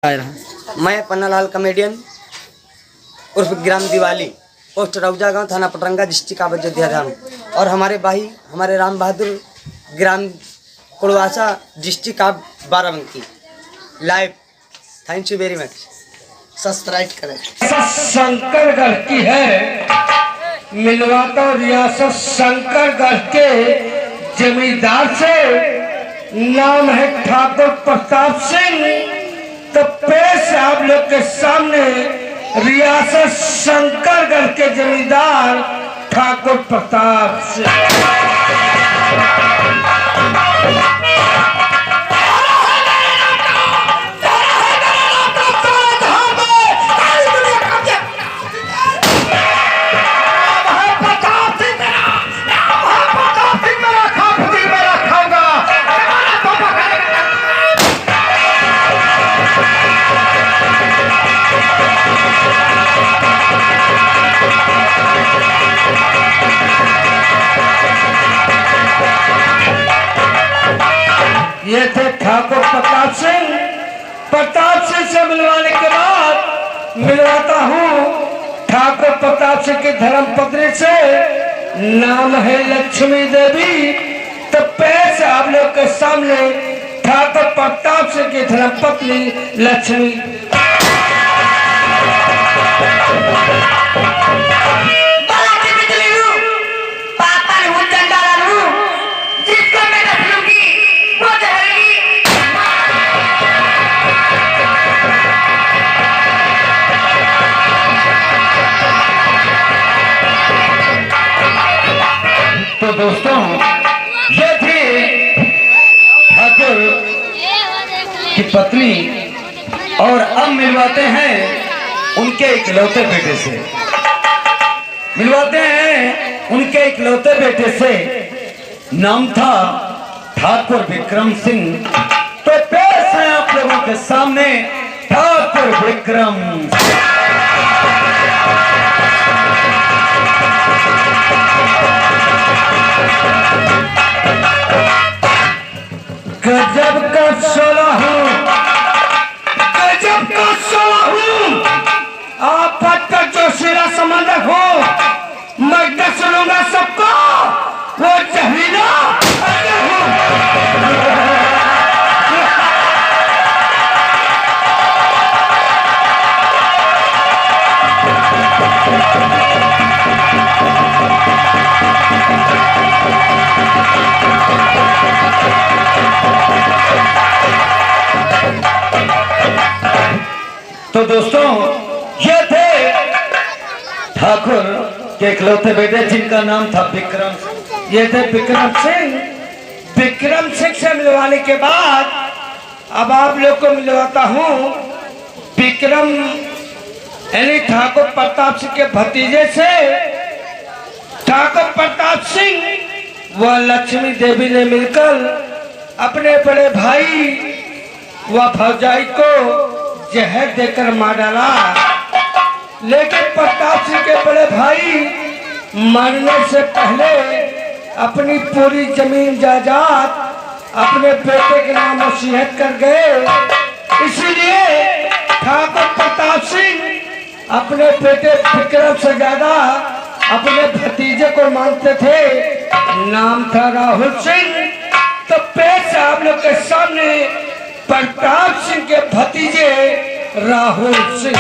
मैं पन्नालाल कॉमेडियन उर्फ ग्राम दिवाली, पोस्ट रौजा गांव, थाना पटरंगा, डिस्ट्रिक्ट ऑफ अयोध्या धाम। और हमारे भाई हमारे राम बहादुर, ग्राम Kurwasa, district of Barabanki. Live. Thank you very much. Subscribe करें। शंकरगढ़ की है, मिलवाता रियासत शंकरगढ़ के जमींदार से, नाम है ठाकुर प्रताप सिंह। तो पेश आप लोग के सामने रियासत शंकरगढ़ के जमींदार ठाकुर प्रताप सिंह। ये थे ठाकुर प्रताप सिंह। प्रताप सिंह से मिलवाने के बाद मिलवाता हूँ ठाकुर प्रताप सिंह की धर्मपत्नी से, नाम है लक्ष्मी देवी। तो पैसे आप लोग के सामने ठाकुर प्रताप सिंह की धर्मपत्नी लक्ष्मी। तो दोस्तों, ये थी ठाकुर की पत्नी। और अब मिलवाते हैं उनके इकलौते बेटे से, मिलवाते हैं उनके इकलौते बेटे से। नाम था ठाकुर विक्रम सिंह। तो पेश है आप लोगों के सामने ठाकुर विक्रम। गजब का सोला हूँ, गजब का सोला हूँ। आप का जो सिरा समंदर हो, मैं सुनूंगा सबको, वो जहरीला तो दोस्तों, ये थे ठाकुर के इकलौते बेटे जिनका नाम था विक्रम। ये थे विक्रम सिंह। विक्रम सिंह से मिलवाने के बाद अब आप लोग को मिलवाता हूँ विक्रम यानी ठाकुर प्रताप सिंह के भतीजे से। ठाकुर प्रताप सिंह व लक्ष्मी देवी ने मिलकर अपने बड़े भाई व भौजाई को जहर देकर मार डाला। लेकिन प्रताप सिंह के बड़े भाई मरने से पहले अपनी पूरी जमीन जायदाद अपने बेटे के नाम वसीयत कर गए। इसीलिए ठाकुर प्रताप सिंह अपने बेटे विक्रम से ज्यादा अपने भतीजे को मानते थे। नाम था राहुल सिंह। तो पेश आप लोग के सामने प्रताप सिंह के भतीजे राहुल सिंह।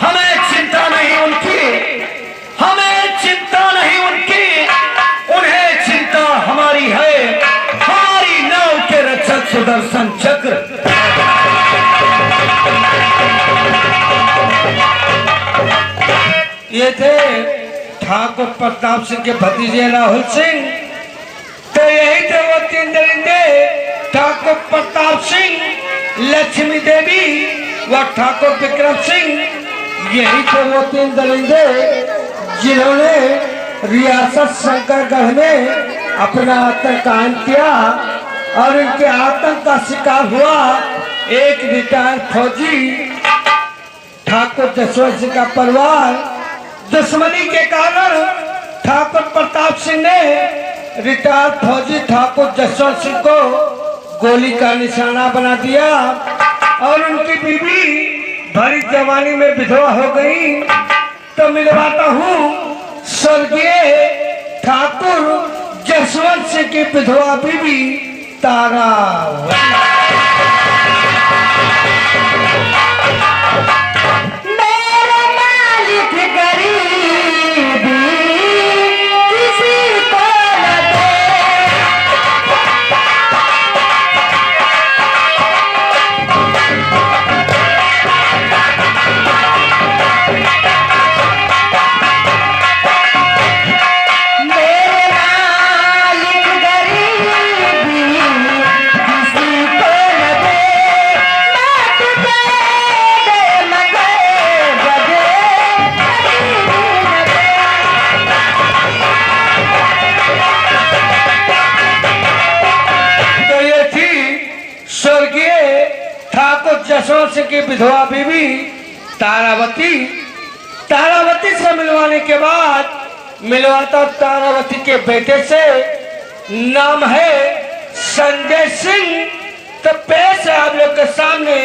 हमें चिंता नहीं उनकी, हमें चिंता नहीं उनकी, उन्हें चिंता हमारी है, हमारी नाव के रक्षक सुदर्शन चक्र। ये थे ठाकुर प्रताप सिंह के भतीजे राहुल सिंह। तो यही थे वो तीन दरिंदे, ठाकुर प्रताप सिंह, लक्ष्मी देवी व ठाकुर विक्रम सिंह। यही थे वो तीन दरिंदे जिन्होंने रियासत शंकरगढ़ में अपना आतंक कायम किया। और इनके आतंक का शिकार हुआ एक रिटायर्ड फौजी ठाकुर जसवंत सिंह का परिवार। दुश्मनी के कारण ठाकुर प्रताप सिंह ने रिटायर्ड फौजी ठाकुर जसवंत सिंह को गोली का निशाना बना दिया और उनकी बीवी भरी जवानी में विधवा हो गई। तो मिलवाता हूँ स्वर्गीय ठाकुर जसवंत सिंह की विधवा बीवी तारावती। जसवंत सिंह की विधवा बीवी तारावती। तारावती से मिलवाने के बाद मिलवाता तारावती के बेटे से, नाम है संजय सिंह। तो पेश है आप लोग के सामने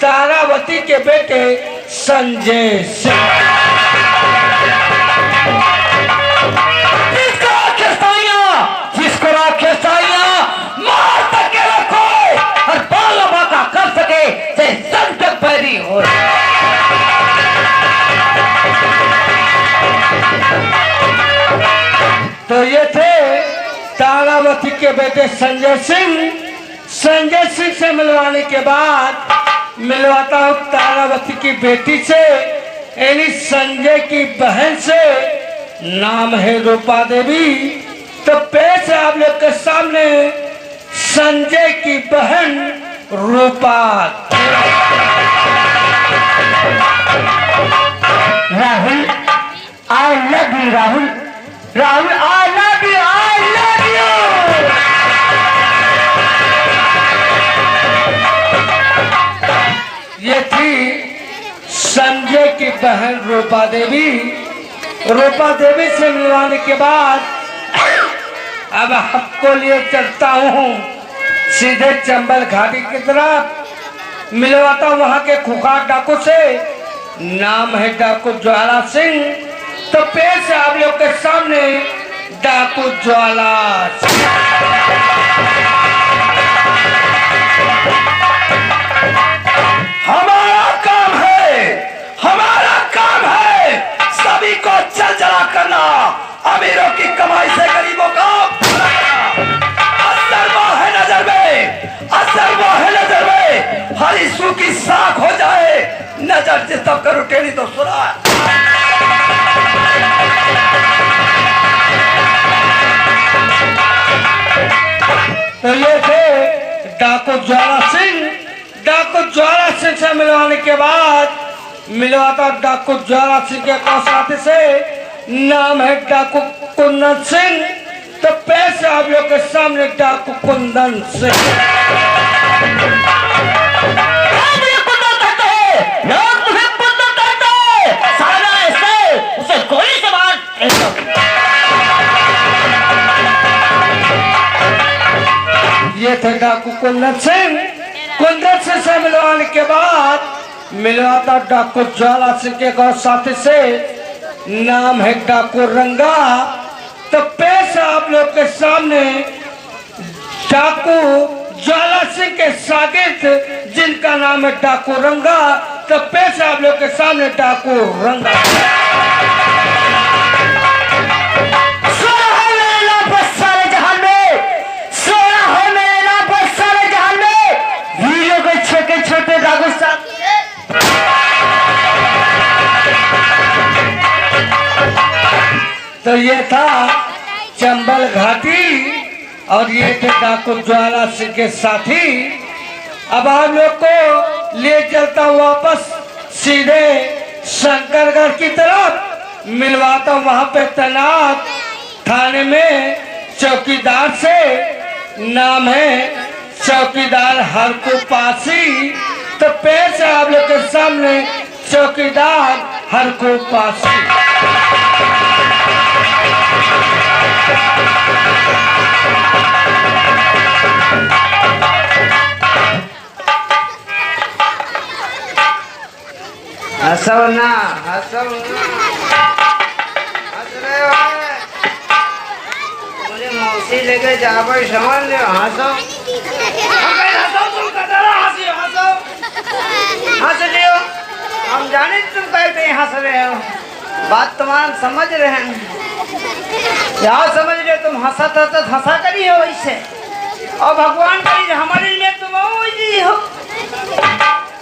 तारावती के बेटे संजय सिंह। जिसको राक्षस मार सके रखो और बाल बाका कर सके से संकट पैदी हो। तो ये थे तारावती के बेटे संजय सिंह। संजय सिंह से मिलवाने के बाद मिलवाता हूँ तारावती की बेटी से, यानी संजय की बहन से, नाम है रूपा देवी। तो पेश है आप लोग के सामने संजय की बहन Rupa. Rahul I love you, Rahul Rahul I love you, I love you. ये थी संजय की बहन रूपा देवी। रूपा देवी से मिलवाने के बाद अब आपको लिए चलता हूँ सीधे चंबल घाटी की तरफ। मिलवाता हूँ वहां के खुखार डाकू से, नाम है डाकू ज्वाला सिंह। तो पेश है आप लोग के सामने डाकू ज्वाला सिंह। हमारा काम है सभी को चल चला करना, अमीरों की कमाई से गरीबों का असर वो है नजर में हरी सूखी साख हो जाए, नजर से तब करो टेढ़ी तो सुना। तो ये थे डाकू ज्वाला सिंह। डाकू ज्वाला सिंह से मिलवाने के बाद मिलवाता डाकू ज्वाला सिंह के साथी से, नाम है डाकू कुंदन सिंह। तो पेश आप लोग के सामने डाकू कुंदन सिंह। लोग तुम्हें कुंदन कहते हैं, साला ऐसे उसे गोली से मार। ये थे डाकू कुंदन सिंह। कुंदन सिंह से मिलवाने के बाद मिलवाता डाकू ज्वाला सिंह के साथी से, नाम है डाकू रंगा। तो पेश आप लोग के सामने डाकू ज्वाला सिंह के शागिर्द जिनका नाम है डाकू रंगा। तो पेश आप लोग के सामने डाकू रंगा। सारे जहान में वीरों के छोटे छोटे डाकू तो ये था चंबल घाटी और ये थे डाकू ज्वाला सिंह के साथी। अब आप लोग को ले चलता हूँ वापस सीधे शंकरगढ़ की तरफ। मिलवाता हूँ वहां पे तैनात थाने में चौकीदार से, नाम है चौकीदार हरकू पासी। तो पेश है आप लोग के सामने चौकीदार हरकू पासी। हंसो ना, हंसो ना। हंस रहे हो? मुझे मौसी लेके जाबो समझ लो, हंसो। हंसो तुम कतरा हंसी हंसो। हंस लियो। हम जाने तुम कहते हंस रहे हो। बात तुम्हारा समझ रहे हैं। क्या समझ रहे तुम? हंसा था तो हंसा करी हो वैसे। और भगवान करी हमारे लिए तुम वही हो।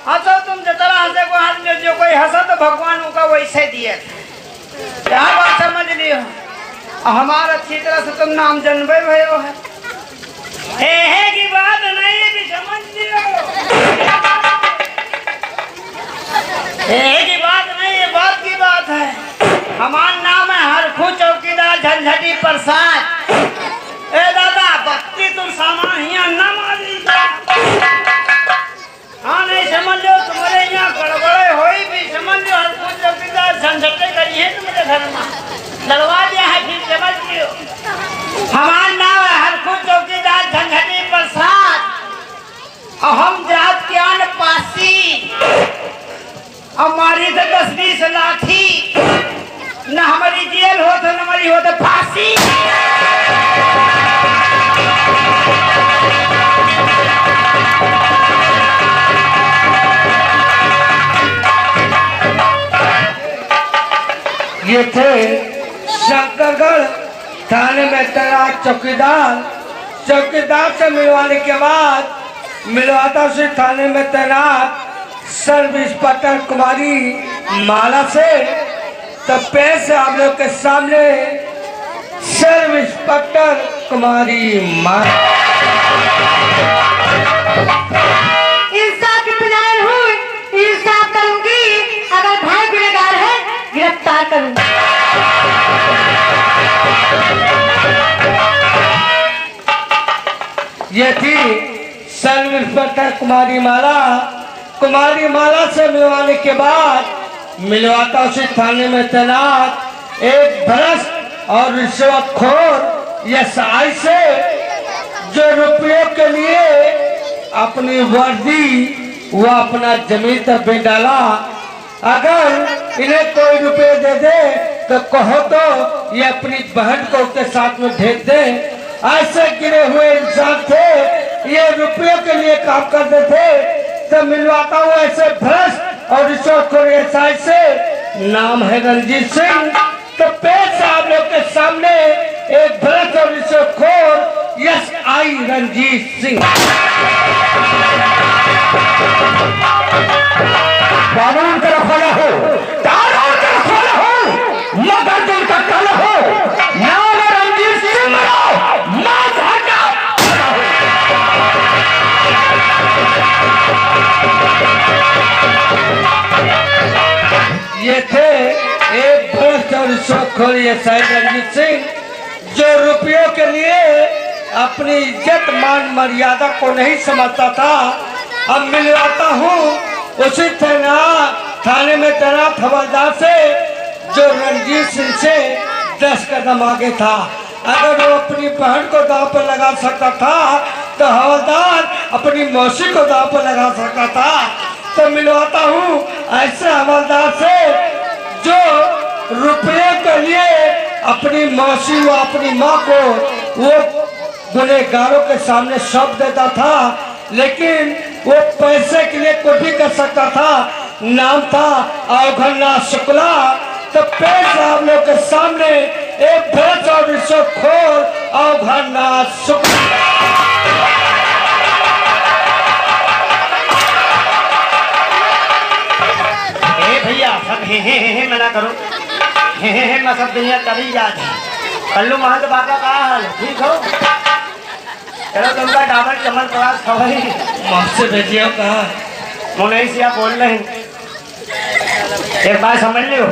हंसो तुम जितना हंसे को हंस लो, जो कोई हंसा तो भगवान का वैसे दिए। क्या बात समझ लियो। हमारा अच्छी तरह से तुम नाम जनबे भयो है। हे की बात नहीं है भी समझ लियो। हे की बात नहीं है, बात की बात है। हमारा नाम है हरखू चौकीदार झंझटी प्रसाद। ए दादा बत्ती तुम सामान यहाँ न मारी। हाँ नहीं समझ लो, तुम्हारे यहाँ गड़बड़े होई भी समझ लो। हरखू चौकीदार झंझटे करी है तुम्हारे घर में, लड़वा दिया है फिर समझ लियो। हमारा नाम है हरखू चौकीदार झंझटी प्रसाद। और हम जात के आन पासी। हमारी तो 10-20 लाठी। न हमारी जेल हो तो न हमारी हो तो फांसी। ये थे शंकरगढ़ थाने में तैनात चौकीदार। चौकीदार से मिलवाने के बाद मिलवाता से थाने में तैनात सब इंस्पेक्टर कुमारी माला से। तो पेश आप लोग के सामने सब इंस्पेक्टर कुमारी माला। इंसाफ की पुजारी हूँ, इंसाफ करूंगी। अगर भाई गुनहगार है गिरफ्तार करूंगी। ये थी सब इंस्पेक्टर कुमारी माला। कुमारी माला से मिलवाने के बाद मिलवाता उसी थाने में तैनात एक भ्रष्ट और रिश्वतखोर एसआई से, जो रुपयों के लिए अपनी वर्दी व अपना जमीन तक बेच डाला। अगर इन्हें कोई रुपए दे दे तो कहो तो ये अपनी बहन को उसके साथ में भेज दे। ऐसे गिरे हुए इंसान थे, ये रुपयों के लिए काम करते थे। तो मिलवाता हूँ ऐसे भ्रष्ट और रिश्वतखोर एसआई से, नाम है रंजीत सिंह। तो पेश आप लोग के सामने एक भ्रष्ट और रिश्वतखोर एसआई रंजीत सिंह। कानून का रखवाला हो, कानून का रखवाला हो, मगर दिल का काला हो। नाम है रंजीत सिंह, मौत हटा। ये थे एक भ्रष्ट और रिश्वतखोर एसआई रंजीत सिंह, जो रुपयों के लिए अपनी इज्जत मान मर्यादा को नहीं समझता था। अब मिलवाता हूँ उसी थाने में तैनात हवलदार से, जो रंजीत सिंह से 10 कदम आगे था। अगर वो अपनी बहन को दांव पर लगा सकता था तो हवलदार अपनी मौसी को दांव पर लगा सकता था। तो मिलवाता हूँ ऐसे हवलदार से, जो रुपये के लिए अपनी मौसी व अपनी माँ को वो गुनहगारों के सामने सौंप देता था, लेकिन वो पैसे के लिए कुछ भी कर सकता था। नाम था अवघरनाथ शुक्ला। तो पेश आप लोग के सामने एक भ्रष्ट और रिश्वतखोर अवघरनाथ शुक्ला। भैया सब हे मना करो। हे मैं सब दुनिया तभी याद है। कल्लू महंत बाबा का हाल ठीक हो? चलो तुमका डाबर चमन प्रवास खबर मुझसे भेजिए कहा मोनेसिया बोल रहे हैं। एक बात समझ लियो,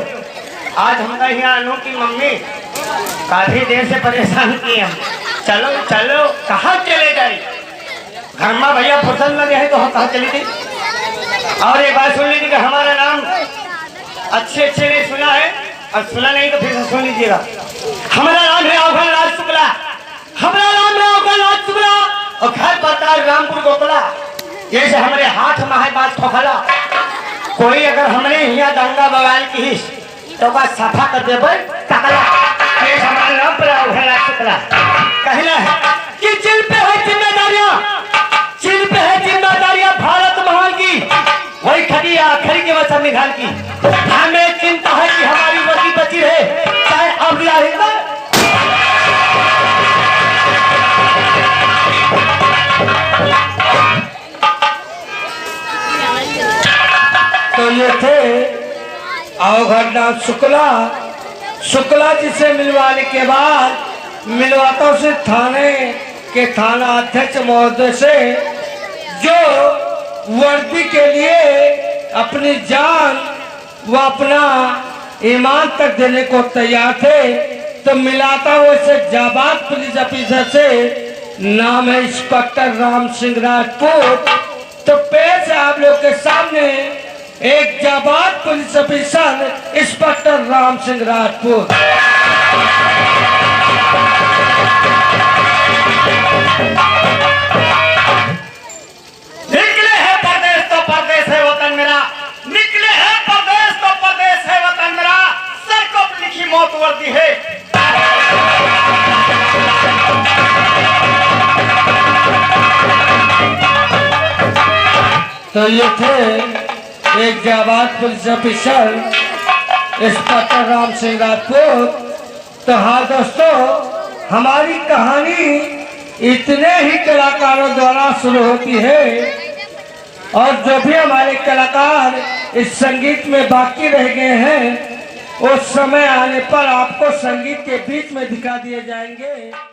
आज हमारा यहाँ अनु की मम्मी काफी देर से परेशान की हम। चलो चलो कहाँ चले गए? घर में भैया फुर्सत में रहे तो हम कहाँ चली गई? और एक बात सुन लीजिए कि हमारा नाम अच्छे ने सुना है, और सुना नहीं तो फिर से सुन लीजिएगा। हमारा नाम है अवघरनाथ शुक्ला। हमारा नाम है अवघरनाथ शुक्ला और घर पड़ता है रामपुर गोकला। जैसे हमारे हाथ में है बात खोखला, कोई अगर हमने यहाँ दंगा बवाल की तो बस सफा कर दे टकला ये सामान न पड़ा उठला टुकड़ा कहना है कि जिन पे है जिम्मेदारियां भारत महान की वही खड़ी आखिरी के वचन निकाल की हमें चिंता है कि हमारी वर्दी बची रहे चाहे अब या हिंदुस्तान। तो ये थे अवघड़ शुक्ला जी से मिलवाने के बाद मिलवाता उसे थाने के थाना अध्यक्ष महोदय से जो वर्दी के लिए अपनी जान व अपना ईमान तक देने को तैयार थे। तो मिलाता हुए से जाबाज पुलिस ऑफिसर से नाम है इंस्पेक्टर राम सिंह राजपूत। तो पेश है आप लोग के सामने एक जाबाज police officer inspector Ram Singh Rajput. निकले है परदेश तो परदेश है वतन मेरा, निकले है परदेश तो परदेश है वतन मेरा, सर को लिखी मौत वर्दी है। तो ये थे एक जाबाज police officer inspector Ram Singh Rajput. तो हाँ दोस्तों, हमारी कहानी इतने ही कलाकारों द्वारा शुरू होती है और जो भी हमारे कलाकार इस संगीत में बाकी रह गए हैं उस समय आने पर आपको संगीत के बीच में दिखा दिए जाएंगे।